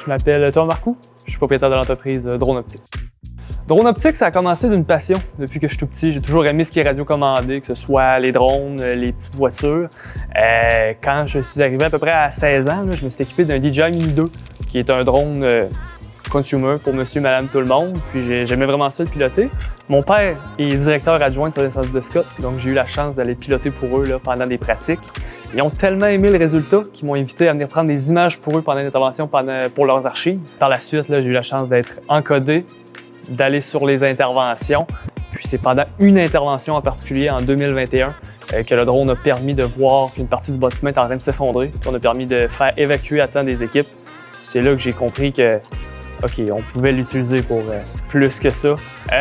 Je m'appelle Thomas Marcoux, je suis propriétaire de l'entreprise Drone Optique. Drone Optique, ça a commencé d'une passion depuis que je suis tout petit. J'ai toujours aimé ce qui est radiocommandé, que ce soit les drones, les petites voitures. Quand je suis arrivé à peu près à 16 ans, je me suis équipé d'un DJI Mini 2, qui est un drone consumer pour monsieur, madame, tout le monde. Puis j'aimais vraiment ça le piloter. Mon père est directeur adjoint de service incendie de Scott, donc j'ai eu la chance d'aller piloter pour eux pendant des pratiques. Ils ont tellement aimé le résultat qu'ils m'ont invité à venir prendre des images pour eux pendant l'intervention pour leurs archives. Par la suite, j'ai eu la chance d'être encodé, d'aller sur les interventions. Puis c'est pendant une intervention en particulier, en 2021, que le drone a permis de voir qu'une partie du bâtiment est en train de s'effondrer. On a permis de faire évacuer à temps des équipes. C'est là que j'ai compris que OK, on pouvait l'utiliser pour plus que ça.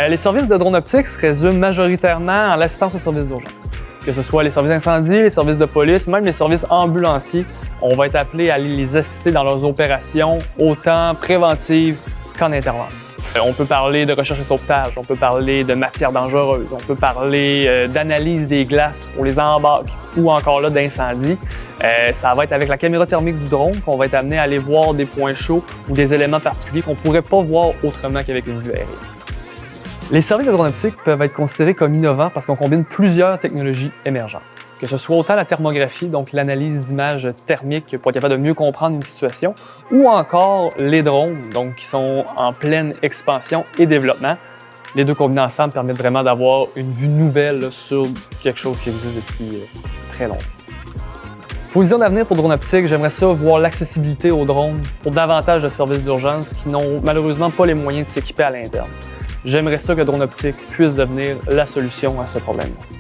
Les services de drone optique se résument majoritairement en l'assistance aux services d'urgence. Que ce soit les services d'incendie, les services de police, même les services ambulanciers, on va être appelé à les assister dans leurs opérations, autant préventives qu'en intervention. On peut parler de recherche et sauvetage, on peut parler de matières dangereuses, on peut parler d'analyse des glaces pour les embarques ou encore là d'incendie. Ça va être avec la caméra thermique du drone qu'on va être amené à aller voir des points chauds ou des éléments particuliers qu'on ne pourrait pas voir autrement qu'avec une vue aérienne. Les services de drone optique peuvent être considérés comme innovants parce qu'on combine plusieurs technologies émergentes. Que ce soit autant la thermographie, donc l'analyse d'images thermiques pour être capable de mieux comprendre une situation, ou encore les drones, donc qui sont en pleine expansion et développement. Les deux combinés ensemble permettent vraiment d'avoir une vue nouvelle sur quelque chose qui existe depuis très longtemps. Pour vision d'avenir pour Drone Optique, j'aimerais ça voir l'accessibilité aux drones pour davantage de services d'urgence qui n'ont malheureusement pas les moyens de s'équiper à l'interne. J'aimerais ça que Drone Optique puisse devenir la solution à ce problème-là.